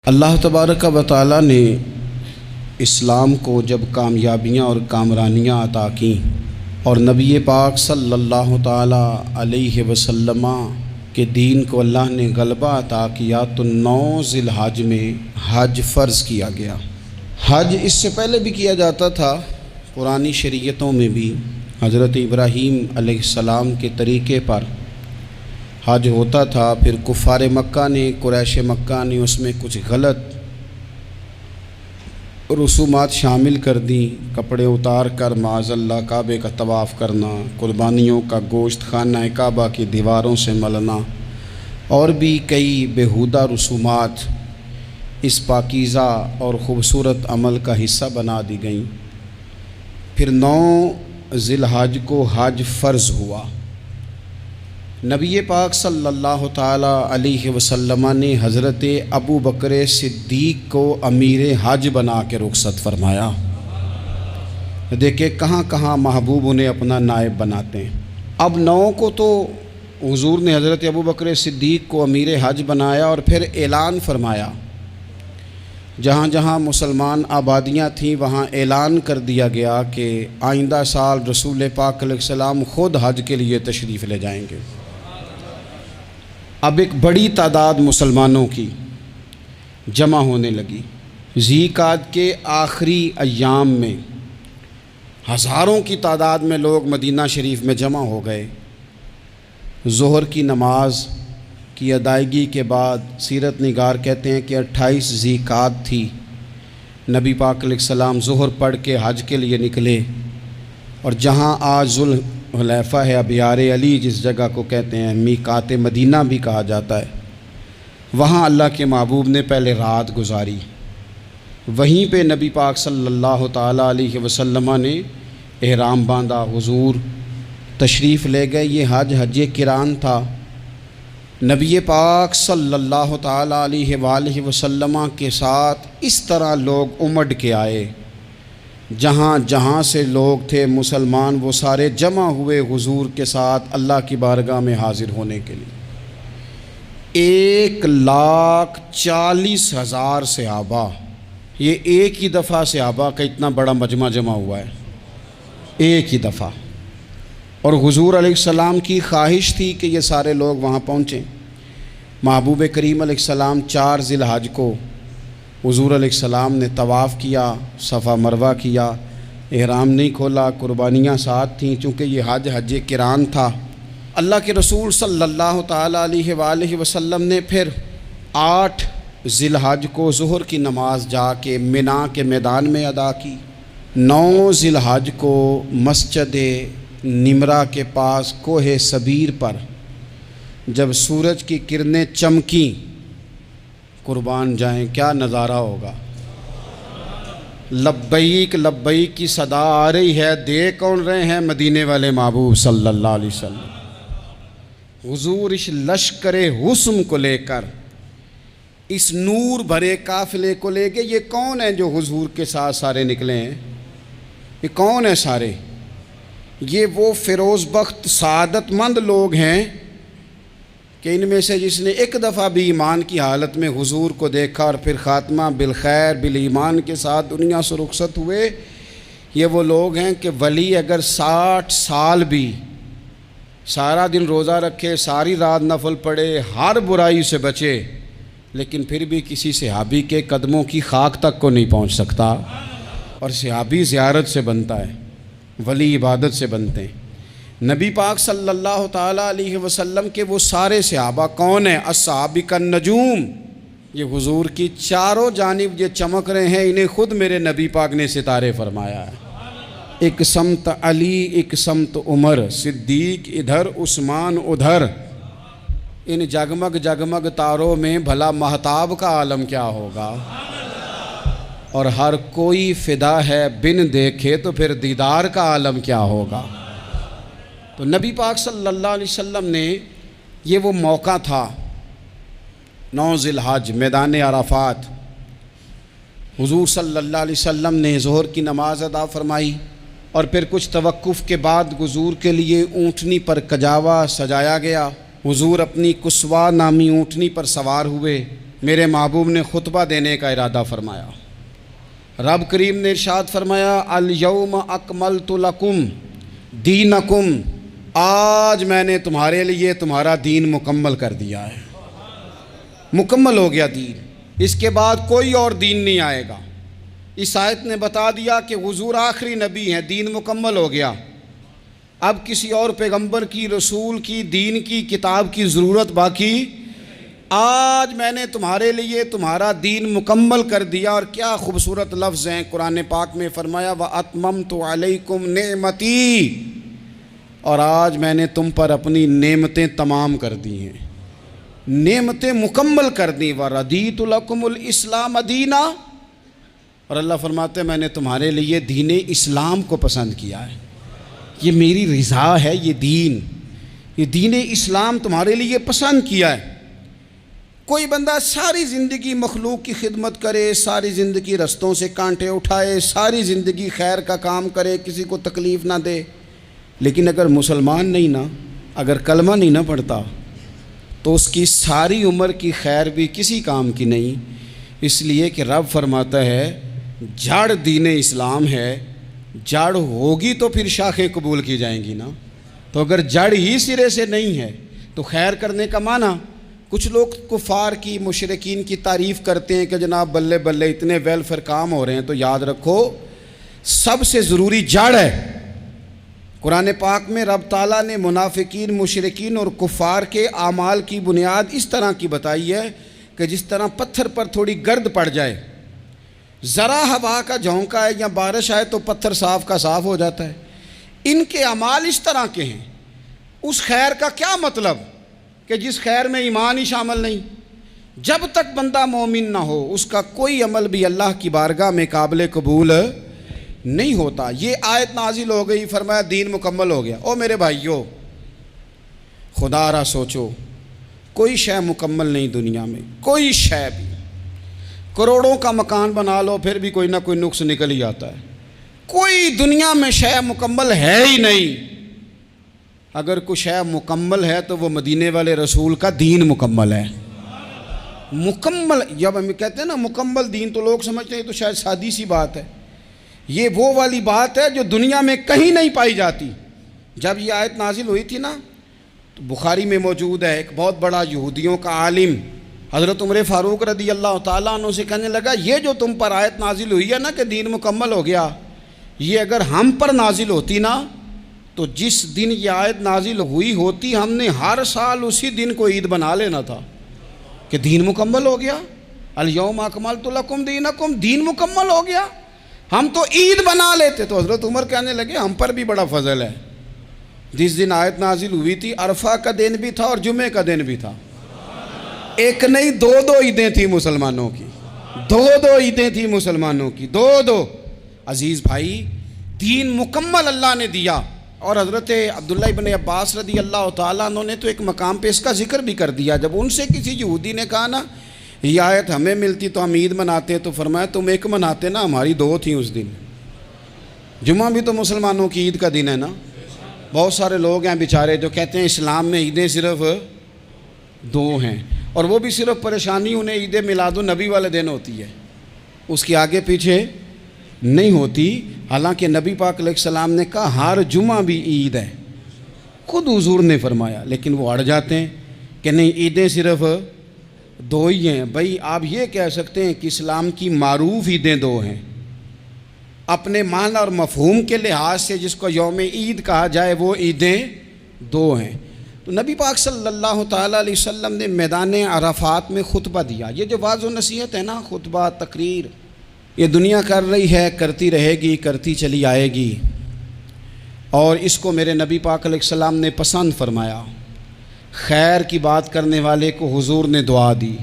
اللہ تبارک و تعالی نے اسلام کو جب کامیابیاں اور کامرانیاں عطا کیں اور نبی پاک صلی اللہ تعالی علیہ وسلم کے دین کو اللہ نے غلبہ عطا کیا تو 9 ذی الحج میں حج فرض کیا گیا۔ حج اس سے پہلے بھی کیا جاتا تھا، پرانی شریعتوں میں بھی حضرت ابراہیم علیہ السلام کے طریقے پر حج ہوتا تھا۔ پھر کفار مکہ نے، قریش مکہ نے اس میں کچھ غلط رسومات شامل کر دیں، کپڑے اتار کر معاذ اللہ کعبے کا طواف کرنا، قربانیوں کا گوشت خانہ کعبہ کی دیواروں سے ملنا، اور بھی کئی بیہودہ رسومات اس پاکیزہ اور خوبصورت عمل کا حصہ بنا دی گئیں۔ پھر 9 ذی الحج کو حج فرض ہوا۔ نبی پاک صلی اللہ تعالی علیہ وسلم نے حضرت ابو بکر صدیق کو امیر حج بنا کے رخصت فرمایا۔ دیکھیں کہاں کہاں محبوب انہیں اپنا نائب بناتے ہیں۔ اب 9 کو تو حضور نے حضرت ابو بکر صدیق کو امیر حج بنایا اور پھر اعلان فرمایا، جہاں جہاں مسلمان آبادیاں تھیں وہاں اعلان کر دیا گیا کہ آئندہ سال رسول پاک علیہ السلام خود حج کے لیے تشریف لے جائیں گے۔ اب ایک بڑی تعداد مسلمانوں کی جمع ہونے لگی۔ ذی قعدہ کے آخری ایام میں ہزاروں کی تعداد میں لوگ مدینہ شریف میں جمع ہو گئے۔ ظہر کی نماز کی ادائیگی کے بعد سیرت نگار کہتے ہیں کہ 28 ذی قعدہ تھی، نبی پاک علیہ السلام ظہر پڑھ کے حج کے لیے نکلے، اور جہاں آج ذوالحلیفہ ہے، ابیار علی جس جگہ کو کہتے ہیں، میقات مدینہ بھی کہا جاتا ہے، وہاں اللہ کے محبوب نے پہلے رات گزاری۔ وہیں پہ نبی پاک صلی اللہ تعالی علیہ وسلم نے احرام باندھا، حضور تشریف لے گئے۔ یہ حج قران تھا۔ نبی پاک صلی اللہ تعالی علیہ وآلہ وسلم کے ساتھ اس طرح لوگ امڈ کے آئے، جہاں جہاں سے لوگ تھے مسلمان وہ سارے جمع ہوئے حضور کے ساتھ اللہ کی بارگاہ میں حاضر ہونے کے لیے۔ 1,40,000 صحابہ، یہ ایک ہی دفعہ صحابہ کا اتنا بڑا مجمع جمع ہوا ہے، ایک ہی دفعہ۔ اور حضور علیہ السلام کی خواہش تھی کہ یہ سارے لوگ وہاں پہنچیں۔ محبوب کریم علیہ السلام 4 ذی الحج کو حضور علیہ السلام نے طواف کیا، صفا مروہ کیا، احرام نہیں کھولا، قربانیاں ساتھ تھیں، چونکہ یہ حج قران تھا۔ اللہ کے رسول صلی اللہ تعالی علیہ وآلہ وسلم نے پھر 8 ذی الحج کو ظہر کی نماز جا کے منا کے میدان میں ادا کی۔ 9 ذی الحج کو مسجد نمرہ کے پاس کوہ صبیر پر جب سورج کی کرنیں چمکیں، قربان جائیں کیا نظارہ ہوگا۔ لبیک لبیک کی صدا آ رہی ہے، دے کون رہے ہیں؟ مدینے والے محبوب صلی اللہ علیہ وسلم۔ حضور اس لشکر حسن کو لے کر، اس نور بھرے قافلے کو لے کے، یہ کون ہیں جو حضور کے ساتھ سارے نکلے ہیں؟ یہ کون ہیں سارے؟ یہ وہ فیروز بخت سعادت مند لوگ ہیں کہ ان میں سے جس نے ایک دفعہ بھی ایمان کی حالت میں حضور کو دیکھا اور پھر خاتمہ بالخیر بالایمان کے ساتھ دنیا سے رخصت ہوئے، یہ وہ لوگ ہیں کہ ولی اگر 60 سال بھی سارا دن روزہ رکھے، ساری رات نفل پڑھے، ہر برائی سے بچے، لیکن پھر بھی کسی صحابی کے قدموں کی خاک تک کو نہیں پہنچ سکتا۔ اور صحابی زیارت سے بنتا ہے، ولی عبادت سے بنتے ہیں۔ نبی پاک صلی اللہ تعالیٰ علیہ وسلم کے وہ سارے صحابہ کون ہیں؟ الصحابہ النجوم، یہ حضور کی چاروں جانب یہ چمک رہے ہیں، انہیں خود میرے نبی پاک نے ستارے فرمایا ہے۔ ایک سمت علی، ایک سمت عمر، صدیق ادھر، عثمان ادھر۔ ان جگمگ جگمگ تاروں میں بھلا مہتاب کا عالم کیا ہوگا؟ اور ہر کوئی فدا ہے بن دیکھے تو پھر دیدار کا عالم کیا ہوگا؟ تو نبی پاک صلی اللہ علیہ وسلم نے یہ وہ موقع تھا، 9 ذی الحج میدان عرفات، حضور صلی اللہ علیہ وسلم نے ظہر کی نماز ادا فرمائی، اور پھر کچھ توقف کے بعد حضور کے لیے اونٹنی پر کجاوا سجایا گیا۔ حضور اپنی کسوا نامی اونٹنی پر سوار ہوئے، میرے محبوب نے خطبہ دینے کا ارادہ فرمایا۔ رب کریم نے ارشاد فرمایا الیوم اکملت لکم دینکم، آج میں نے تمہارے لیے تمہارا دین مکمل کر دیا ہے، مکمل ہو گیا دین، اس کے بعد کوئی اور دین نہیں آئے گا۔ اس آیت نے بتا دیا کہ حضور آخری نبی ہیں، دین مکمل ہو گیا، اب کسی اور پیغمبر کی، رسول کی، دین کی، کتاب کی ضرورت باقی۔ آج میں نے تمہارے لیے تمہارا دین مکمل کر دیا۔ اور کیا خوبصورت لفظ ہیں قرآن پاک میں، فرمایا وَأَتْمَمْتُ عَلَيْكُمْ نِعْمَتِي، اور آج میں نے تم پر اپنی نعمتیں تمام کر دی ہیں، نعمتیں مکمل کر دی۔ وَرَضِيتُ لَكُمُ الْإِسْلَامَ دِينًا، اور اللہ فرماتے ہیں میں نے تمہارے لیے دین اسلام کو پسند کیا ہے، یہ میری رضا ہے، یہ دین اسلام تمہارے لیے پسند کیا ہے۔ کوئی بندہ ساری زندگی مخلوق کی خدمت کرے، ساری زندگی رستوں سے کانٹے اٹھائے، ساری زندگی خیر کا کام کرے، کسی کو تکلیف نہ دے، لیکن اگر مسلمان نہیں نا، اگر کلمہ نہیں نہ پڑھتا، تو اس کی ساری عمر کی خیر بھی کسی کام کی نہیں۔ اس لیے کہ رب فرماتا ہے جڑ دین اسلام ہے، جڑ ہوگی تو پھر شاخیں قبول کی جائیں گی نا، تو اگر جڑ ہی سرے سے نہیں ہے تو خیر کرنے کا معنی۔ کچھ لوگ کفار کی، مشرکین کی تعریف کرتے ہیں کہ جناب بلے بلے اتنے ویلفیئر کام ہو رہے ہیں، تو یاد رکھو سب سے ضروری جڑ ہے۔ قرآن پاک میں رب تعالیٰ نے منافقین، مشرکین اور کفار کے اعمال کی بنیاد اس طرح کی بتائی ہے کہ جس طرح پتھر پر تھوڑی گرد پڑ جائے، ذرا ہوا کا جھونکا ہے یا بارش آئے تو پتھر صاف کا صاف ہو جاتا ہے، ان کے اعمال اس طرح کے ہیں۔ اس خیر کا کیا مطلب کہ جس خیر میں ایمان ہی شامل نہیں؟ جب تک بندہ مومن نہ ہو اس کا کوئی عمل بھی اللہ کی بارگاہ میں قابل قبول نہیں ہوتا۔ یہ آیت نازل ہو گئی، فرمایا دین مکمل ہو گیا۔ او میرے بھائیو، خدا را سوچو، کوئی شے مکمل نہیں دنیا میں، کوئی شے بھی۔ کروڑوں کا مکان بنا لو پھر بھی کوئی نہ کوئی نقص نکل ہی آتا ہے، کوئی دنیا میں شے مکمل ہے ہی نہیں۔ اگر کوئی شے مکمل ہے تو وہ مدینے والے رسول کا دین مکمل ہے۔ مکمل، جب ہم کہتے ہیں نا مکمل دین، تو لوگ سمجھتے ہیں تو شاید سادی سی بات ہے، یہ وہ والی بات ہے جو دنیا میں کہیں نہیں پائی جاتی۔ جب یہ آیت نازل ہوئی تھی نا، تو بخاری میں موجود ہے، ایک بہت بڑا یہودیوں کا عالم حضرت عمر فاروق رضی اللہ تعالیٰ عنہ سے کہنے لگا یہ جو تم پر آیت نازل ہوئی ہے نا کہ دین مکمل ہو گیا، یہ اگر ہم پر نازل ہوتی نا تو جس دن یہ آیت نازل ہوئی ہوتی ہم نے ہر سال اسی دن کو عید بنا لینا تھا کہ دین مکمل ہو گیا۔ الیوم اکملت لکم دینکم، دین مکمل ہو گیا، ہم تو عید بنا لیتے۔ تو حضرت عمر کہنے لگے ہم پر بھی بڑا فضل ہے، جس دن آیت نازل ہوئی تھی عرفہ کا دن بھی تھا اور جمعے کا دن بھی تھا، ایک نہیں دو عیدیں تھیں مسلمانوں کی، دو عیدیں تھیں مسلمانوں کی، دو۔ عزیز بھائی، دین مکمل اللہ نے دیا۔ اور حضرت عبداللہ ابن عباس رضی اللہ تعالیٰ عنہ نے تو ایک مقام پہ اس کا ذکر بھی کر دیا، جب ان سے کسی یہودی نے کہا نا یہ آیت ہمیں ملتی تو ہم عید مناتے، تو فرمایا تم ایک مناتے نا، ہماری دو تھیں اس دن۔ جمعہ بھی تو مسلمانوں کی عید کا دن ہے نا۔ بہت سارے لوگ ہیں بیچارے جو کہتے ہیں اسلام میں عیدیں صرف دو ہیں، اور وہ بھی صرف پریشانی انہیں عید میلاد النبی والے دن ہوتی ہے، اس کے آگے پیچھے نہیں ہوتی۔ حالانکہ نبی پاک علیہ السلام نے کہا ہر جمعہ بھی عید ہے، خود حضور نے فرمایا، لیکن وہ اڑ جاتے ہیں کہ نہیں عیدیں صرف دو ہی ہیں۔ بھائی آپ یہ کہہ سکتے ہیں کہ اسلام کی معروف عیدیں دو ہیں، اپنے معنی اور مفہوم کے لحاظ سے جس کو یوم عید کہا جائے وہ عیدیں دو ہیں۔ تو نبی پاک صلی اللہ تعالیٰ علیہ وسلم نے میدان عرفات میں خطبہ دیا۔ یہ جو واعظ و نصیحت ہے نا، خطبہ، تقریر، یہ دنیا کر رہی ہے، کرتی رہے گی، کرتی چلی آئے گی، اور اس کو میرے نبی پاک علیہ السلام نے پسند فرمایا۔ خیر کی بات کرنے والے کو حضور نے دعا دی،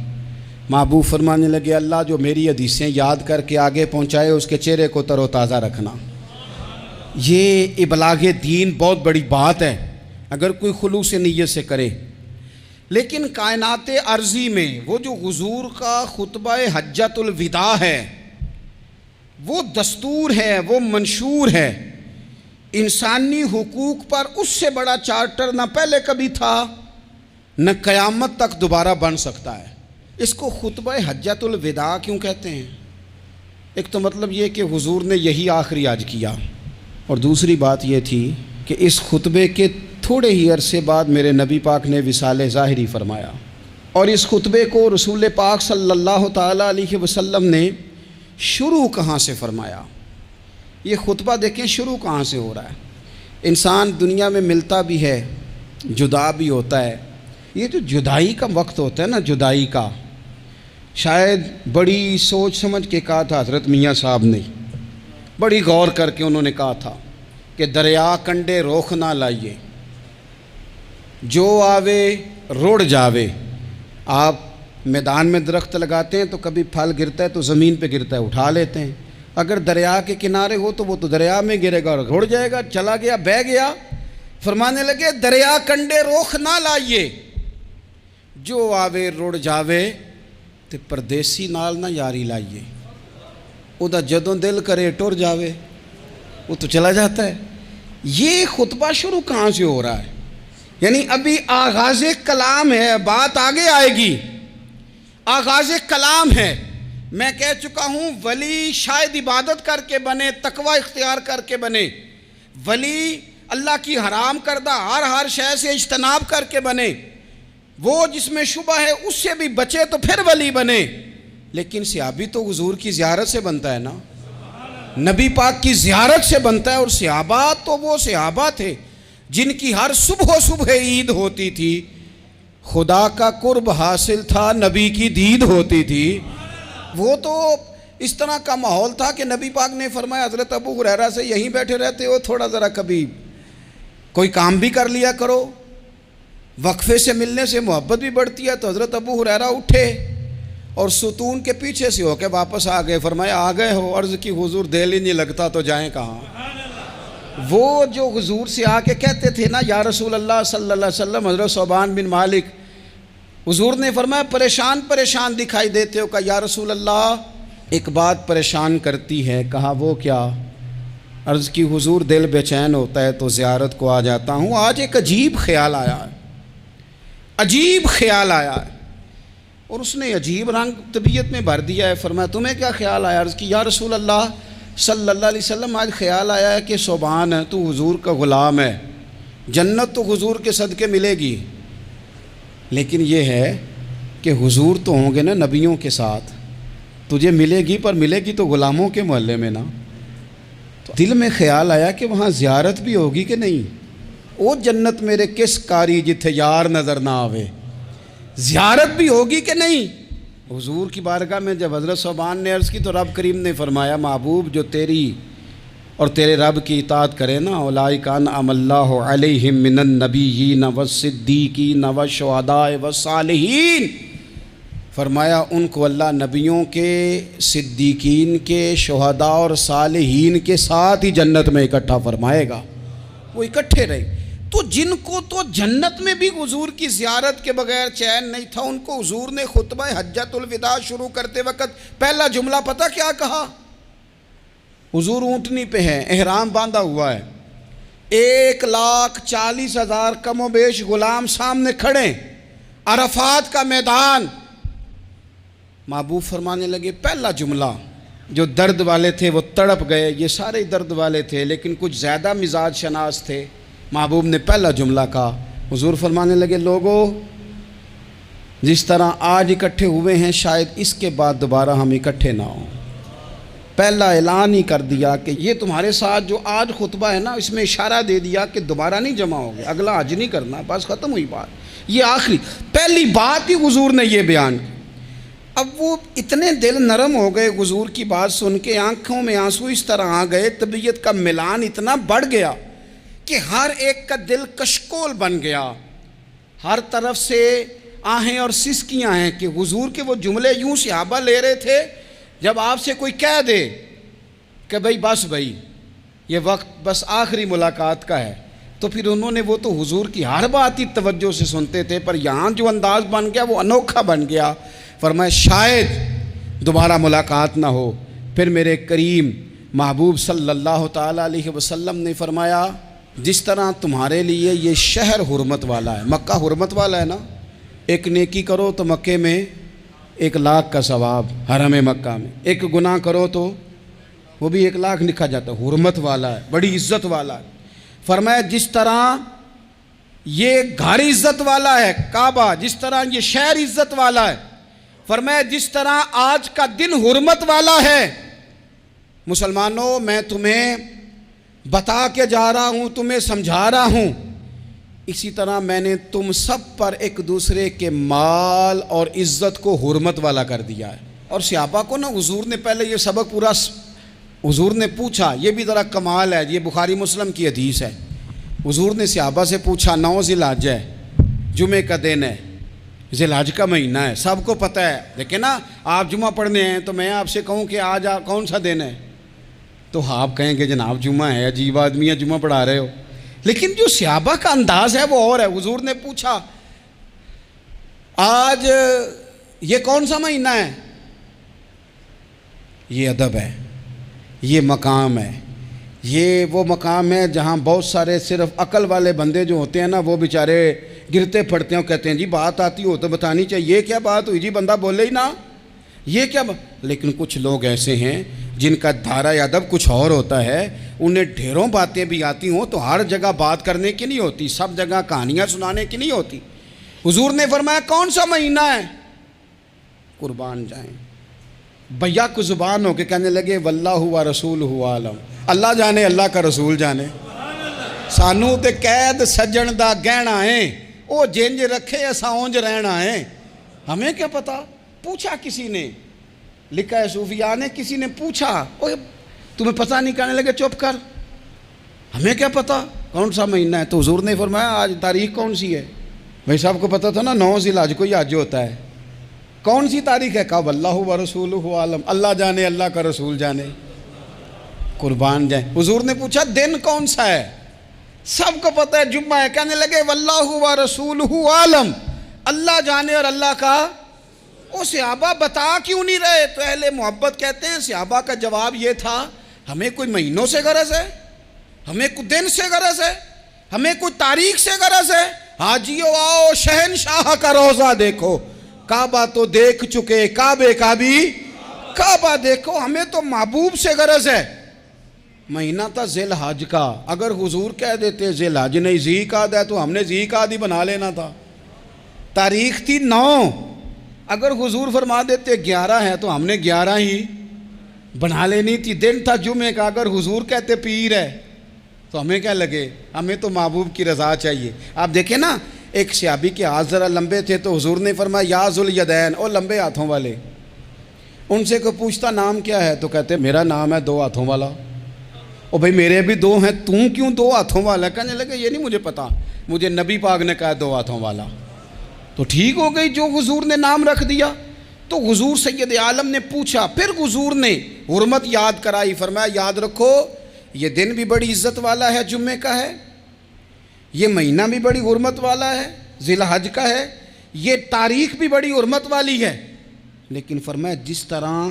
محبوب فرمانے لگے اللہ جو میری حدیثیں یاد کر کے آگے پہنچائے اس کے چہرے کو تر و تازہ رکھنا۔ یہ ابلاغ دین بہت بڑی بات ہے اگر کوئی خلوص نیت سے کرے، لیکن کائنات ارضی میں وہ جو حضور کا خطبہ حجۃ الوداع ہے، وہ دستور ہے، وہ منشور ہے۔ انسانی حقوق پر اس سے بڑا چارٹر نہ پہلے کبھی تھا نہ قیامت تک دوبارہ بن سکتا ہے۔ اس کو خطبہ حجۃ الوداع کیوں کہتے ہیں؟ ایک تو مطلب یہ کہ حضور نے یہی آخری حج کیا، اور دوسری بات یہ تھی کہ اس خطبے کے تھوڑے ہی عرصے بعد میرے نبی پاک نے وصال ظاہری فرمایا، اور اس خطبے کو رسول پاک صلی اللہ تعالیٰ علیہ وسلم نے شروع کہاں سے فرمایا؟ یہ خطبہ دیکھیں شروع کہاں سے ہو رہا ہے۔ انسان دنیا میں ملتا بھی ہے، جدا بھی ہوتا ہے، یہ جو جدائی کا وقت ہوتا ہے نا، جدائی کا، شاید بڑی سوچ سمجھ کے کہا تھا حضرت میاں صاحب نے، بڑی غور کر کے انہوں نے کہا تھا کہ دریا کنڈے روخ نہ لائیے، جو آوے روڑ جاوے۔ آپ میدان میں درخت لگاتے ہیں تو کبھی پھل گرتا ہے تو زمین پہ گرتا ہے، اٹھا لیتے ہیں، اگر دریا کے کنارے ہو تو وہ تو دریا میں گرے گا اور روڑ جائے گا، چلا گیا، بہہ گیا۔ فرمانے لگے دریا کنڈے روخ نہ لائیے، جو آوے روڑ جاوے، تے پردیسی نال نہ یاری لائیے، او دا جدوں دل کرے ٹر جاوے، وہ تو چلا جاتا ہے۔ یہ خطبہ شروع کہاں سے ہو رہا ہے؟ یعنی ابھی آغاز کلام ہے، بات آگے آئے گی، آغاز کلام ہے۔ میں کہہ چکا ہوں ولی شاید عبادت کر کے بنے، تقوی اختیار کر کے بنے، ولی اللہ کی حرام کردہ ہر شے سے اجتناب کر کے بنے، وہ جس میں شبہ ہے اس سے بھی بچے تو پھر ولی بنے۔ لیکن صحابی تو حضور کی زیارت سے بنتا ہے نا، نبی پاک کی زیارت سے بنتا ہے، اور صحابہ تو وہ صحابہ تھے جن کی ہر صبح عید ہوتی تھی، خدا کا قرب حاصل تھا، نبی کی دید ہوتی تھی۔ وہ تو اس طرح کا ماحول تھا کہ نبی پاک نے فرمایا حضرت ابو ہریرہ سے یہیں بیٹھے رہتے ہو، تھوڑا ذرا کبھی کوئی کام بھی کر لیا کرو، وقفے سے ملنے سے محبت بھی بڑھتی ہے۔ تو حضرت ابو ہریرہ اٹھے اور ستون کے پیچھے سے ہو کے واپس آ گئے، فرمایا آ گئے ہو؟ عرض کی حضور دل ہی نہیں لگتا تو جائیں کہاں؟ وہ جو حضور سے آ کے کہتے تھے نا یا رسول اللہ صلی اللہ علیہ وسلم، حضرت ثوبان بن مالک، حضور نے فرمایا پریشان دکھائی دیتے ہو، کہا یا رسول اللہ ایک بات پریشان کرتی ہے۔ کہا وہ کیا؟ عرض کی حضور دل بے چین ہوتا ہے تو زیارت کو آ جاتا ہوں، آج ایک عجیب خیال آیا ہے، اور اس نے عجیب رنگ طبیعت میں بھر دیا ہے۔ فرمایا تمہیں کیا خیال آیا؟ عرض کی یا رسول اللہ صلی اللہ علیہ وسلم آج خیال آیا ہے کہ ثوبان ہے تو حضور کا غلام ہے، جنت تو حضور کے صدقے ملے گی، لیکن یہ ہے کہ حضور تو ہوں گے نا نبیوں کے ساتھ، تجھے ملے گی پر ملے گی تو غلاموں کے محلے میں نا۔ تو دل میں خیال آیا کہ وہاں زیارت بھی ہوگی کہ نہیں؟ او جنت میرے کس کاری جتھے یار نظر نہ آوے، زیارت بھی ہوگی کہ نہیں؟ حضور کی بارگاہ میں جب حضرت ثوبان نے عرض کی تو رب کریم نے فرمایا محبوب جو تیری اور تیرے رب کی اطاعت کرے نا، اولئک انعم اللہ علیہم من النبیین والصدیقین والشہداء والصالحین، فرمایا ان کو اللہ نبیوں کے، صدیقین کے، شہداء اور صالحین کے ساتھ ہی جنت میں اکٹھا فرمائے گا، وہ اکٹھے رہے۔ تو جن کو تو جنت میں بھی حضور کی زیارت کے بغیر چین نہیں تھا، ان کو حضور نے خطبہ حجۃ الوداع شروع کرتے وقت پہلا جملہ پتہ کیا کہا؟ حضور اونٹنی پہ ہیں، احرام باندھا ہوا ہے، 1,40,000 کم و بیش غلام سامنے کھڑے، عرفات کا میدان۔ محبوب فرمانے لگے پہلا جملہ، جو درد والے تھے وہ تڑپ گئے، یہ سارے درد والے تھے لیکن کچھ زیادہ مزاج شناس تھے، محبوب نے پہلا جملہ کہا۔ حضور فرمانے لگے لوگو جس طرح آج اکٹھے ہوئے ہیں شاید اس کے بعد دوبارہ ہم اکٹھے نہ ہوں۔ پہلا اعلان ہی کر دیا کہ یہ تمہارے ساتھ جو آج خطبہ ہے نا، اس میں اشارہ دے دیا کہ دوبارہ نہیں جمع ہوگے، اگلا حج نہیں کرنا، بس ختم ہوئی بات، یہ آخری پہلی بات ہی حضور نے یہ بیان کی۔ اب وہ اتنے دل نرم ہو گئے حضور کی بات سن کے، آنکھوں میں آنسو اس طرح آ گئے، طبیعت کا ملان اتنا بڑھ گیا کہ ہر ایک کا دل کشکول بن گیا، ہر طرف سے آہیں اور سسکیاں ہیں کہ حضور کے وہ جملے یوں صحابہ لے رہے تھے جب آپ سے کوئی کہہ دے کہ بھائی یہ وقت بس آخری ملاقات کا ہے، تو پھر انہوں نے وہ تو حضور کی ہر بات ہی توجہ سے سنتے تھے، پر یہاں جو انداز بن گیا وہ انوکھا بن گیا۔ فرمایا شاید دوبارہ ملاقات نہ ہو۔ پھر میرے کریم محبوب صلی اللہ تعالیٰ علیہ وسلم نے فرمایا جس طرح تمہارے لیے یہ شہر حرمت والا ہے، مکہ حرمت والا ہے نا، ایک نیکی کرو تو مکے میں 1,00,000 کا ثواب حرم مکہ میں، ایک گناہ کرو تو وہ بھی 1,00,000 لکھا جاتا ہے، حرمت والا ہے، بڑی عزت والا ہے۔ فرمایا جس طرح یہ گھر عزت والا ہے کعبہ، جس طرح یہ شہر عزت والا ہے، فرمایا جس طرح آج کا دن حرمت والا ہے، مسلمانوں میں تمہیں بتا کے جا رہا ہوں، تمہیں سمجھا رہا ہوں، اسی طرح میں نے تم سب پر ایک دوسرے کے مال اور عزت کو حرمت والا کر دیا ہے۔ اور صحابہ کو نا حضور نے پہلے یہ سبق پورا حضور نے پوچھا، یہ بھی ذرا کمال ہے، یہ بخاری مسلم کی حدیث ہے۔ حضور نے صحابہ سے پوچھا 9 ذی الحجہ ہے، جمعے کا دن ہے، ذی الحج کا مہینہ ہے، سب کو پتہ ہے، لیکن نا آپ جمعہ پڑھنے ہیں تو میں آپ سے کہوں کہ آج کون سا دن ہے تو آپ کہیں گے جناب جمعہ ہے، عجیب آدمی ہے، جمعہ پڑھا رہے ہو۔ لیکن جو صحابہ کا انداز ہے وہ اور ہے۔ حضور نے پوچھا آج یہ کون سا مہینہ ہے؟ یہ ادب ہے، یہ مقام ہے، یہ وہ مقام ہے جہاں بہت سارے صرف عقل والے بندے جو ہوتے ہیں نا وہ بیچارے گرتے پھڑتے ہیں، کہتے ہیں جی بات آتی ہو تو بتانی چاہیے، یہ کیا بات ہوئی جی، بندہ بولے ہی نا، یہ کیا لیکن کچھ لوگ ایسے ہیں جن کا دھارا ادب کچھ اور ہوتا ہے، انہیں ڈھیروں باتیں بھی آتی ہوں تو ہر جگہ بات کرنے کی نہیں ہوتی، سب جگہ کہانیاں سنانے کی نہیں ہوتی۔ حضور نے فرمایا کون سا مہینہ ہے؟ قربان جائیں بھیا کو زبان ہو کے کہنے لگے واللہ و رسولہ عالم، اللہ جانے اللہ کا رسول جانے، سانو تے قید سجن دا گہنا ہے، او جنج رکھے ایسا اونج رہنا ہے، ہمیں کیا پتا؟ پوچھا کسی نے، لکھا ہے صوفیاء نے، کسی نے پوچھا تمہیں پتہ نہیں، کہنے لگے چپ کر، ہمیں کیا پتا کون سا مہینہ ہے؟ تو حضور نے فرمایا آج تاریخ کون سی ہے؟ بھائی صاحب کو پتا تھا نا 9 ذی الحج کو ہی حج ہوتا ہے، کون سی تاریخ ہے؟ کہا واللہ و رسولہ عالم، اللہ جانے اللہ کا رسول جانے، قربان جائیں۔ حضور نے پوچھا دن کون سا ہے؟ سب کو پتہ ہے جمعہ ہے، کہنے لگے واللہ و رسولہ عالم، اللہ جانے اور اللہ کا۔ وہ صحابہ بتا کیوں نہیں رہے؟ تو اہل محبت کہتے ہیں صحابہ کا جواب یہ تھا ہمیں کوئی مہینوں سے غرض ہے، ہمیں کوئی دن سے غرض ہے، ہمیں کوئی تاریخ سے غرض ہے؟ حاجیو آؤ شہنشاہ کا روضہ دیکھو، کعبہ تو دیکھ چکے، کعبے کا بھی کعبہ دیکھو، ہمیں تو محبوب سے غرض ہے۔ مہینہ تھا ذی الحج کا، اگر حضور کہہ دیتے ذی الحج نہیں ذی قعدہ ہے تو ہم نے ذی قعدہ ہی بنا لینا تھا۔ تاریخ تھی 9، اگر حضور فرما دیتے 11 ہے تو ہم نے 11 ہی بنا لینی تھی۔ دن تھا جمعے کا، اگر حضور کہتے پیر ہے تو ہمیں کیا لگے، ہمیں تو محبوب کی رضا چاہیے۔ آپ دیکھیں نا ایک صحابی کے ہاتھ ذرا لمبے تھے تو حضور نے فرمایا یا ذوالیدین، او لمبے ہاتھوں والے، ان سے کوئی پوچھتا نام کیا ہے تو کہتے میرا نام ہے 2 ہاتھوں والا۔ او بھائی میرے بھی 2 ہیں، تو کیوں 2 ہاتھوں والا؟ کہنے لگے یہ نہیں مجھے پتا، مجھے نبی پاک نے کہا 2 ہاتھوں والا، تو ٹھیک ہو گئی جو حضور نے نام رکھ دیا۔ تو حضور سید عالم نے پوچھا، پھر حضور نے حرمت یاد کرائی، فرمایا یاد رکھو یہ دن بھی بڑی عزت والا ہے، جمعے کا ہے، یہ مہینہ بھی بڑی حرمت والا ہے، ذی الحج کا ہے، یہ تاریخ بھی بڑی حرمت والی ہے، لیکن فرمایا جس طرح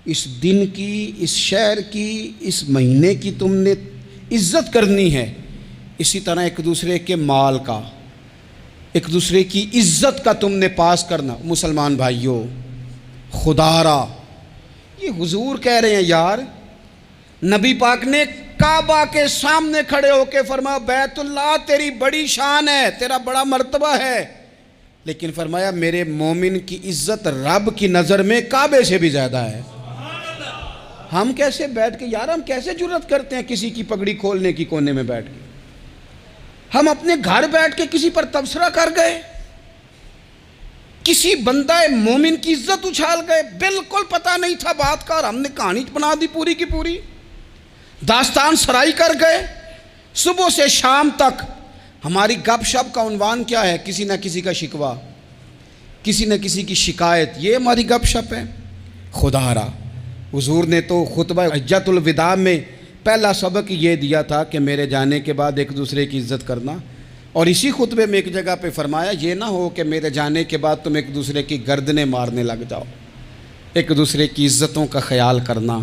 اس دن کی، اس شہر کی، اس مہینے کی تم نے عزت کرنی ہے، اسی طرح ایک دوسرے کے مال کا، ایک دوسرے کی عزت کا تم نے پاس کرنا۔ مسلمان بھائیوں خدا را یہ حضور کہہ رہے ہیں یار، نبی پاک نے کعبہ کے سامنے کھڑے ہو کے فرمایا بیت اللہ تیری بڑی شان ہے، تیرا بڑا مرتبہ ہے، لیکن فرمایا میرے مومن کی عزت رب کی نظر میں کعبے سے بھی زیادہ ہے۔ ہم کیسے بیٹھ کے یار، ہم کیسے جرأت کرتے ہیں کسی کی پگڑی کھولنے کی کونے میں بیٹھ کے؟ ہم اپنے گھر بیٹھ کے کسی پر تبصرہ کر گئے، کسی بندہ مومن کی عزت اچھال گئے، بالکل پتہ نہیں تھا بات کا اور ہم نے کہانی بنا دی پوری کی پوری، داستان سرائی کر گئے۔ صبح سے شام تک ہماری گپ شپ کا عنوان کیا ہے؟ کسی نہ کسی کا شکوہ، کسی نہ کسی کی شکایت، یہ ہماری گپ شپ ہے۔ خدا را حضور نے تو خطبہ حجۃ الوداع میں پہلا سبق یہ دیا تھا کہ میرے جانے کے بعد ایک دوسرے کی عزت کرنا، اور اسی خطبے میں ایک جگہ پہ فرمایا یہ نہ ہو کہ میرے جانے کے بعد تم ایک دوسرے کی گردنیں مارنے لگ جاؤ، ایک دوسرے کی عزتوں کا خیال کرنا،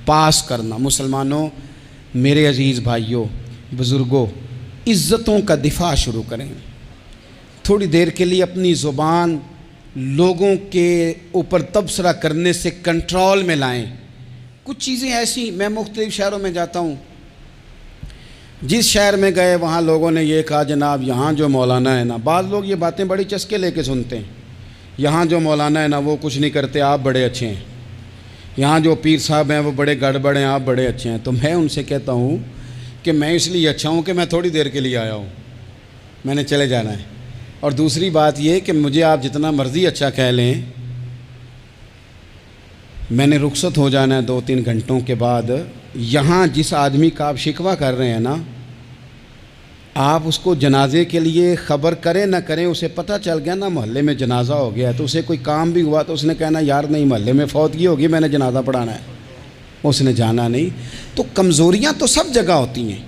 پاس کرنا۔ مسلمانوں، میرے عزیز بھائیوں، بزرگوں، عزتوں کا دفاع شروع کریں۔ تھوڑی دیر کے لیے اپنی زبان لوگوں کے اوپر تبصرہ کرنے سے کنٹرول میں لائیں۔ کچھ چیزیں ایسی، میں مختلف شہروں میں جاتا ہوں، جس شہر میں گئے وہاں لوگوں نے یہ کہا جناب یہاں جو مولانا ہے نا، بعض لوگ یہ باتیں بڑی چسکے لے کے سنتے ہیں، یہاں جو مولانا ہے نا وہ کچھ نہیں کرتے، آپ بڑے اچھے ہیں، یہاں جو پیر صاحب ہیں وہ بڑے گڑبڑ ہیں، آپ بڑے اچھے ہیں۔ تو میں ان سے کہتا ہوں کہ میں اس لیے اچھا ہوں کہ میں تھوڑی دیر کے لیے آیا ہوں، میں نے چلے جانا ہے۔ اور دوسری بات یہ کہ مجھے آپ جتنا مرضی اچھا کہہ لیں، میں نے رخصت ہو جانا ہے 2-3 گھنٹوں کے بعد۔ یہاں جس آدمی کا آپ شکوہ کر رہے ہیں نا، آپ اس کو جنازے کے لیے خبر کریں نہ کریں، اسے پتہ چل گیا نا محلے میں جنازہ ہو گیا، تو اسے کوئی کام بھی ہوا تو اس نے کہنا یار نہیں محلے میں فوتگی ہوگی، میں نے جنازہ پڑھانا ہے، اس نے جانا نہیں۔ تو کمزوریاں تو سب جگہ ہوتی ہیں،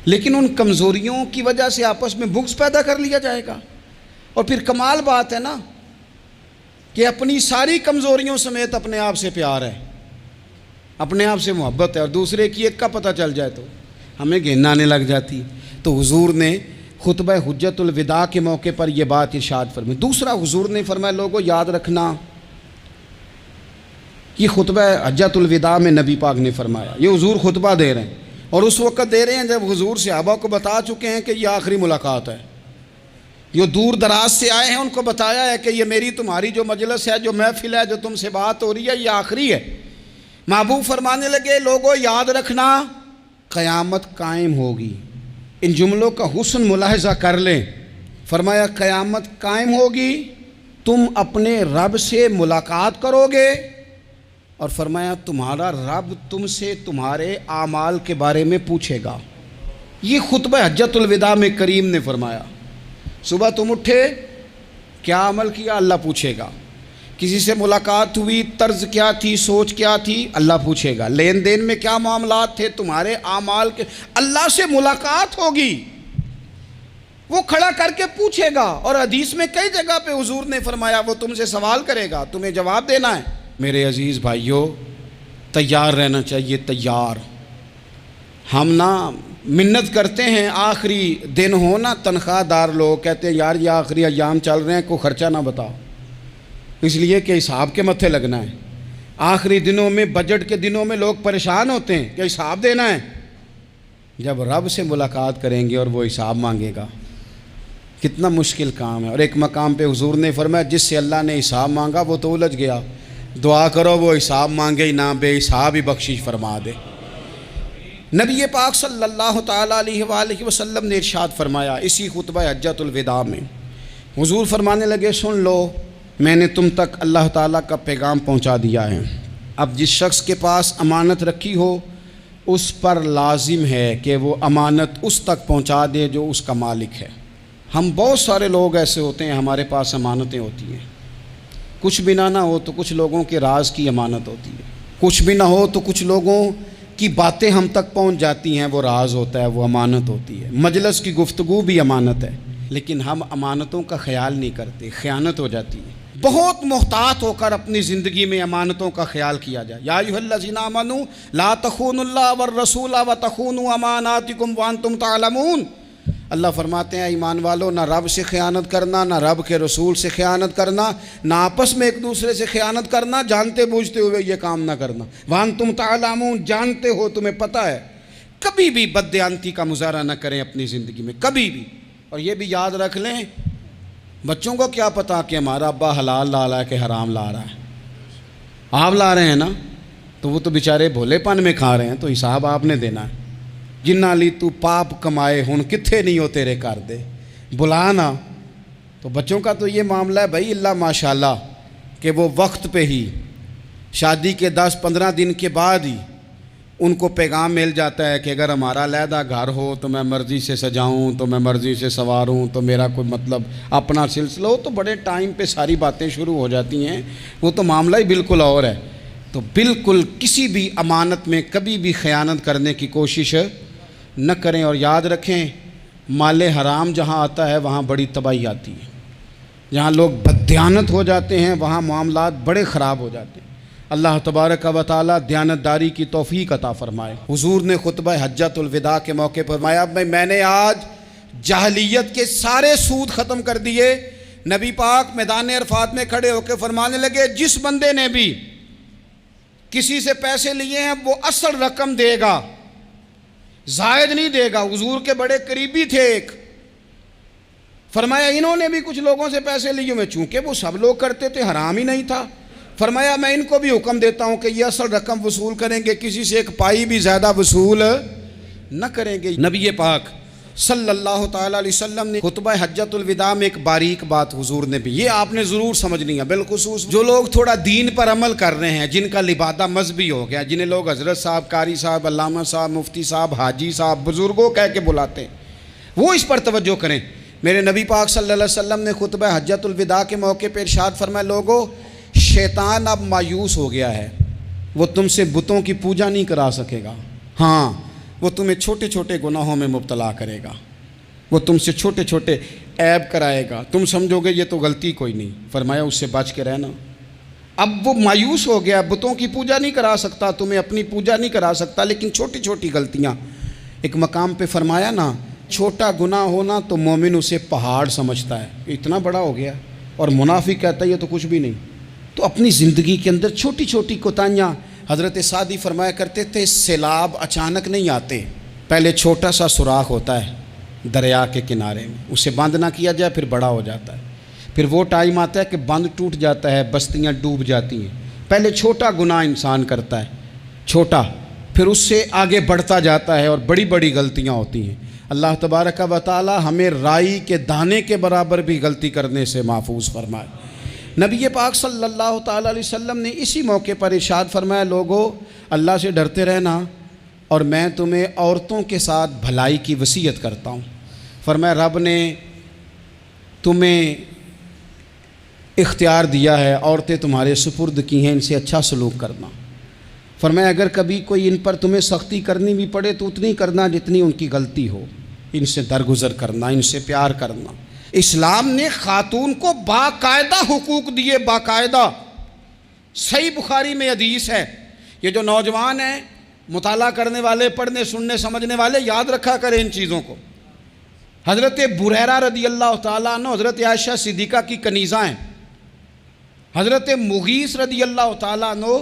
لیکن ان کمزوریوں کی وجہ سے آپس میں بغض پیدا کر لیا جائے گا۔ اور پھر کمال بات ہے نا کہ اپنی ساری کمزوریوں سمیت اپنے آپ سے پیار ہے، اپنے آپ سے محبت ہے، اور دوسرے کی ایک کا پتہ چل جائے تو ہمیں گھن آنے لگ جاتی۔ تو حضور نے خطبہ حجت الوداع کے موقع پر یہ بات ارشاد فرمائی۔ دوسرا حضور نے فرمایا لوگوں یاد رکھنا، یہ خطبہ حجت الوداع میں نبی پاک نے فرمایا، یہ حضور خطبہ دے رہے ہیں، اور اس وقت دے رہے ہیں جب حضور صحابہ کو بتا چکے ہیں کہ یہ آخری ملاقات ہے۔ جو دور دراز سے آئے ہیں ان کو بتایا ہے کہ یہ میری تمہاری جو مجلس ہے، جو محفل ہے، جو تم سے بات ہو رہی ہے، یہ آخری ہے۔ محبوب فرمانے لگے لوگوں یاد رکھنا قیامت قائم ہوگی۔ ان جملوں کا حسن ملاحظہ کر لیں۔ فرمایا قیامت قائم ہوگی، تم اپنے رب سے ملاقات کرو گے، اور فرمایا تمہارا رب تم سے تمہارے اعمال کے بارے میں پوچھے گا۔ یہ خطبہ حجت الوداع میں کریم نے فرمایا۔ صبح تم اٹھے، کیا عمل کیا، اللہ پوچھے گا۔ کسی سے ملاقات ہوئی، طرز کیا تھی، سوچ کیا تھی، اللہ پوچھے گا۔ لین دین میں کیا معاملات تھے، تمہارے اعمال کے، اللہ سے ملاقات ہوگی، وہ کھڑا کر کے پوچھے گا۔ اور حدیث میں کئی جگہ پہ حضور نے فرمایا وہ تم سے سوال کرے گا، تمہیں جواب دینا ہے۔ میرے عزیز بھائیوں، تیار رہنا چاہیے، تیار۔ ہم نا منت کرتے ہیں آخری دن ہو نا، تنخواہ دار لوگ کہتے ہیں یار یہ آخری ایام چل رہے ہیں، کوئی خرچہ نہ بتاؤ، اس لیے کہ حساب کے متھے لگنا ہے۔ آخری دنوں میں، بجٹ کے دنوں میں لوگ پریشان ہوتے ہیں کہ حساب دینا ہے۔ جب رب سے ملاقات کریں گے اور وہ حساب مانگے گا، کتنا مشکل کام ہے۔ اور ایک مقام پہ حضور نے فرمایا جس سے اللہ نے حساب مانگا وہ تو الجھ گیا، دعا کرو وہ حساب مانگے ہی نہ، بے حساب ہی بخشش فرما دے۔ نبی پاک صلی اللہ تعالیٰ علیہ وآلہ وسلم نے ارشاد فرمایا اسی خطبہ حجت الوداع میں، حضور فرمانے لگے سن لو، میں نے تم تک اللہ تعالیٰ کا پیغام پہنچا دیا ہے۔ اب جس شخص کے پاس امانت رکھی ہو اس پر لازم ہے کہ وہ امانت اس تک پہنچا دے جو اس کا مالک ہے۔ ہم بہت سارے لوگ ایسے ہوتے ہیں، ہمارے پاس امانتیں ہوتی ہیں، کچھ بھی نہ ہو تو کچھ لوگوں کے راز کی امانت ہوتی ہے، کچھ بھی نہ ہو تو کچھ لوگوں کی باتیں ہم تک پہنچ جاتی ہیں، وہ راز ہوتا ہے، وہ امانت ہوتی ہے۔ مجلس کی گفتگو بھی امانت ہے، لیکن ہم امانتوں کا خیال نہیں کرتے، خیانت ہو جاتی ہے۔ بہت محتاط ہو کر اپنی زندگی میں امانتوں کا خیال کیا جائے۔ یا ایھا الذین آمنوا لا تخونوا اللہ والرسول وتخونوا اماناتکم وانتم تعلمون۔ اللہ فرماتے ہیں ایمان والو، نہ رب سے خیانت کرنا، نہ رب کے رسول سے خیانت کرنا، نہ آپس میں ایک دوسرے سے خیانت کرنا، جانتے بوجھتے ہوئے یہ کام نہ کرنا۔ وانتم تعلمون، جانتے ہو، تمہیں پتہ ہے۔ کبھی بھی بددیانتی کا مظاہرہ نہ کریں اپنی زندگی میں، کبھی بھی۔ اور یہ بھی یاد رکھ لیں، بچوں کو کیا پتا کہ ہمارا ابا حلال لا رہا ہے کہ حرام لا رہا ہے، آپ لا رہے ہیں نا، تو وہ تو بیچارے بھولے پن میں کھا رہے ہیں، تو حساب آپ نے دینا ہے۔ جنہ لی تو پاپ کمائے ہن کتھے نہیں ہو تیرے کر دے، بلانا۔ تو بچوں کا تو یہ معاملہ ہے بھائی، اللہ ماشاءاللہ کہ وہ وقت پہ ہی، شادی کے 10-15 دن کے بعد ہی ان کو پیغام مل جاتا ہے کہ اگر ہمارا علیحدہ گھر ہو تو میں مرضی سے سجاؤں، تو میں مرضی سے سنواروں، تو میرا کوئی مطلب اپنا سلسلہ ہو، تو بڑے ٹائم پہ ساری باتیں شروع ہو جاتی ہیں، وہ تو معاملہ ہی بالکل اور ہے۔ تو بالکل کسی بھی امانت میں کبھی بھی خیانت کرنے کی کوشش نہ کریں، اور یاد رکھیں مال حرام جہاں آتا ہے وہاں بڑی تباہی آتی ہے، جہاں لوگ بددیانت ہو جاتے ہیں وہاں معاملات بڑے خراب ہو جاتے ہیں۔ اللہ تبارک و تعالیٰ دیانتداری کی توفیق عطا فرمائے۔ حضور نے خطبہ حجت الوداع کے موقع پر فرمایا میں نے آج جاہلیت کے سارے سود ختم کر دیے، نبی پاک میدان عرفات میں کھڑے ہو کے فرمانے لگے جس بندے نے بھی کسی سے پیسے لیے ہیں وہ اصل رقم دے گا، زائد نہیں دے گا۔ حضور کے بڑے قریبی تھے ایک، فرمایا انہوں نے بھی کچھ لوگوں سے پیسے لیے ہوئے، چونکہ وہ سب لوگ کرتے تھے، حرام ہی نہیں تھا۔ فرمایا میں ان کو بھی حکم دیتا ہوں کہ یہ اصل رقم وصول کریں گے، کسی سے ایک پائی بھی زیادہ وصول نہ کریں گے۔ نبی پاک صلی اللہ تعالیٰ علیہ وسلم نے خطبہ حجۃ الوداع میں ایک باریک بات حضور نے بھی، یہ آپ نے ضرور سمجھنی ہے، بالخصوص جو لوگ تھوڑا دین پر عمل کر رہے ہیں، جن کا لبادہ مذہبی ہو گیا، جنہیں لوگ حضرت صاحب، قاری صاحب، علامہ صاحب، مفتی صاحب، حاجی صاحب، بزرگوں کہہ کے بلاتے ہیں، وہ اس پر توجہ کریں۔ میرے نبی پاک صلی اللہ علیہ وسلم نے خطبہ حجۃ الوداع کے موقع پہ ارشاد فرمایا لوگو شیطان اب مایوس ہو گیا ہے، وہ تم سے بتوں کی پوجا نہیں کرا سکے گا، ہاں وہ تمہیں چھوٹے چھوٹے گناہوں میں مبتلا کرے گا، وہ تم سے چھوٹے چھوٹے عیب کرائے گا، تم سمجھو گے یہ تو غلطی کوئی نہیں، فرمایا اس سے بچ کے رہنا۔ اب وہ مایوس ہو گیا، بتوں کی پوجا نہیں کرا سکتا، تمہیں اپنی پوجا نہیں کرا سکتا، لیکن چھوٹی چھوٹی غلطیاں، ایک مقام پہ فرمایا نا چھوٹا گناہ ہونا تو مومن اسے پہاڑ سمجھتا ہے، اتنا بڑا ہو گیا، اور منافق کہتا ہے یہ تو کچھ بھی نہیں۔ تو اپنی زندگی کے اندر چھوٹی چھوٹی کوتاہیاں، حضرت سعدی فرمایا کرتے تھے سیلاب اچانک نہیں آتے، پہلے چھوٹا سا سوراخ ہوتا ہے دریا کے کنارے میں، اسے بند نہ کیا جائے پھر بڑا ہو جاتا ہے، پھر وہ ٹائم آتا ہے کہ بند ٹوٹ جاتا ہے، بستیاں ڈوب جاتی ہیں۔ پہلے چھوٹا گناہ انسان کرتا ہے، چھوٹا، پھر اس سے آگے بڑھتا جاتا ہے اور بڑی بڑی غلطیاں ہوتی ہیں۔ اللہ تبارک و تعالی ہمیں رائی کے دانے کے برابر بھی غلطی کرنے سے محفوظ فرمائے۔ نبی پاک صلی اللہ تعالی علیہ وسلم نے اسی موقع پر ارشاد فرمایا لوگو اللہ سے ڈرتے رہنا، اور میں تمہیں عورتوں کے ساتھ بھلائی کی وصیت کرتا ہوں۔ فرمایا رب نے تمہیں اختیار دیا ہے، عورتیں تمہارے سپرد کی ہیں، ان سے اچھا سلوک کرنا۔ فرمایا اگر کبھی کوئی ان پر تمہیں سختی کرنی بھی پڑے تو اتنی کرنا جتنی ان کی غلطی ہو، ان سے درگزر کرنا، ان سے پیار کرنا۔ اسلام نے خاتون کو باقاعدہ حقوق دیے، باقاعدہ۔ صحیح بخاری میں حدیث ہے، یہ جو نوجوان ہیں مطالعہ کرنے والے، پڑھنے سننے سمجھنے والے، یاد رکھا کریں ان چیزوں کو۔ حضرت بریرہ رضی اللہ تعالیٰ عنہ حضرت عائشہ صدیقہ کی کنیزہ ہیں، حضرت مغیث رضی اللہ تعالیٰ عنہ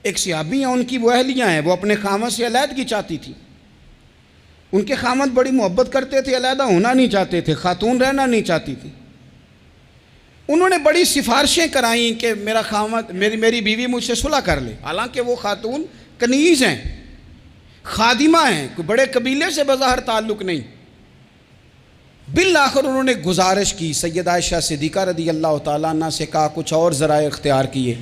ایک صحابی ہیں، ان کی وہ اہلیہ ہیں، وہ اپنے خامد سے علیحدگی چاہتی تھی، ان کے خامد بڑی محبت کرتے تھے، علیحدہ ہونا نہیں چاہتے تھے، خاتون رہنا نہیں چاہتی تھی۔ انہوں نے بڑی سفارشیں کرائیں کہ میرا خامد، میری بیوی مجھ سے صلح کر لے، حالانکہ وہ خاتون کنیز ہیں، خادمہ ہیں، کوئی بڑے قبیلے سے بظاہر تعلق نہیں۔ بالآخر انہوں نے گزارش کی، سیدہ عائشہ صدیقہ رضی اللہ تعالیٰ عنہ سے کہا، کچھ اور ذرائع اختیار کیے۔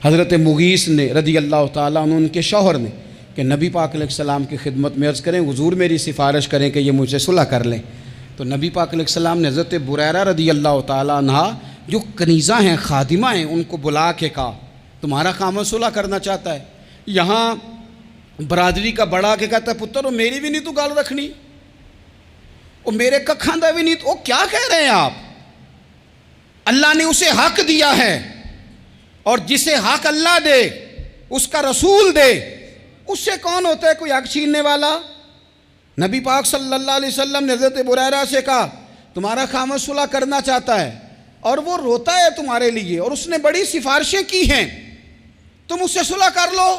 حضرت مغیث نے رضی اللہ تعالیٰ عنہ، ان کے شوہر نے، کہ نبی پاک علیہ السلام کی خدمت میں عرض کریں حضور میری سفارش کریں کہ یہ مجھ سے صلح کر لیں۔ تو نبی پاک علیہ السلام نے حضرت بریرہ رضی اللہ تعالیٰ عنہ جو کنیزہ ہیں، خادمہ ہیں، ان کو بلا کے کہا تمہارا خامد صلح کرنا چاہتا ہے۔ یہاں برادری کا بڑا کے کہتا ہے پتر وہ میری بھی نہیں تو گال رکھنی، وہ میرے ککھاں دا بھی نہیں تو، وہ کیا کہہ رہے ہیں آپ؟ اللہ نے اسے حق دیا ہے، اور جسے حق اللہ دے اس کا رسول دے، اس سے کون ہوتا ہے کوئی حق چھیننے والا؟ نبی پاک صلی اللہ علیہ وسلم نے حضرت بریرہ سے کہا تمہارا خامد صلح کرنا چاہتا ہے اور وہ روتا ہے تمہارے لیے، اور اس نے بڑی سفارشیں کی ہیں، تم اس سے صلح کر لو۔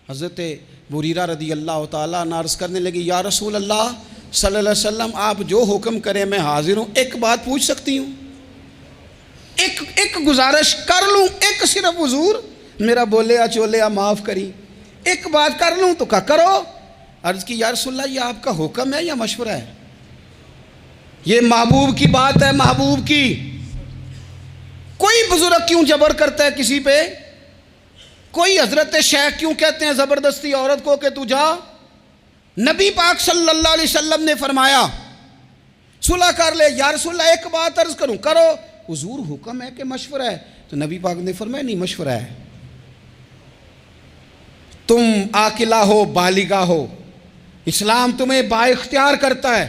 حضرت بریرہ رضی اللہ تعالیٰ عنہ عرض کرنے لگی یا رسول اللہ صلی اللہ علیہ وسلم آپ جو حکم کریں میں حاضر ہوں، ایک بات پوچھ سکتی ہوں؟ ایک گزارش کر لوں؟ ایک صرف حضور میرا بولیا چولیا معاف کری، ایک بات کر لوں؟ تو کہا کرو۔ عرض کی یا رسول اللہ یہ آپ کا حکم ہے یا مشورہ ہے؟ یہ محبوب کی بات ہے، محبوب کی۔ کوئی بزرگ کیوں جبر کرتا ہے کسی پہ؟ کوئی حضرت شیخ کیوں کہتے ہیں زبردستی عورت کو کہ تو جا؟ نبی پاک صلی اللہ علیہ وسلم نے فرمایا صلح کر لے۔ یا رسول اللہ ایک بات عرض کروں؟ کرو۔ حضور حکم ہے کہ مشورہ ہے؟ تو نبی پاک نے فرمایا نہیں مشورہ ہے، تم عاقلہ ہو بالغہ ہو، اسلام تمہیں با اختیار کرتا ہے،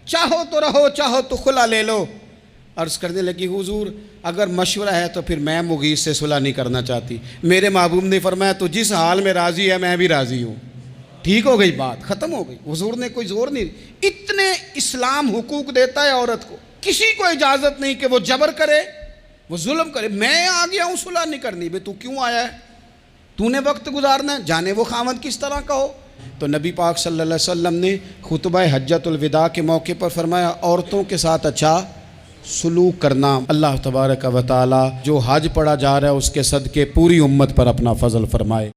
چاہو تو رہو چاہو تو خلا لے لو۔ عرض کرنے لگی حضور اگر مشورہ ہے تو پھر میں مغیث سے صلح نہیں کرنا چاہتی۔ میرے محبوب نے فرمایا تو جس حال میں راضی ہے میں بھی راضی ہوں۔ ٹھیک ہو گئی بات، ختم ہو گئی۔ حضور نے کوئی زور نہیں، اتنے اسلام حقوق دیتا ہے عورت کو۔ کسی کو اجازت نہیں کہ وہ جبر کرے، وہ ظلم کرے۔ میں آ گیا ہوں صلح نہیں کرنی، بے تو کیوں آیا ہے؟ تو نے وقت گزارنا ہے، جانے وہ خاوند کس طرح کا ہو۔ تو نبی پاک صلی اللہ علیہ وسلم نے خطبہ حجۃ الوداع کے موقع پر فرمایا عورتوں کے ساتھ اچھا سلوک کرنا۔ اللہ تبارک و تعالی جو حج پڑھا جا رہا ہے اس کے صدقے پوری امت پر اپنا فضل فرمائے۔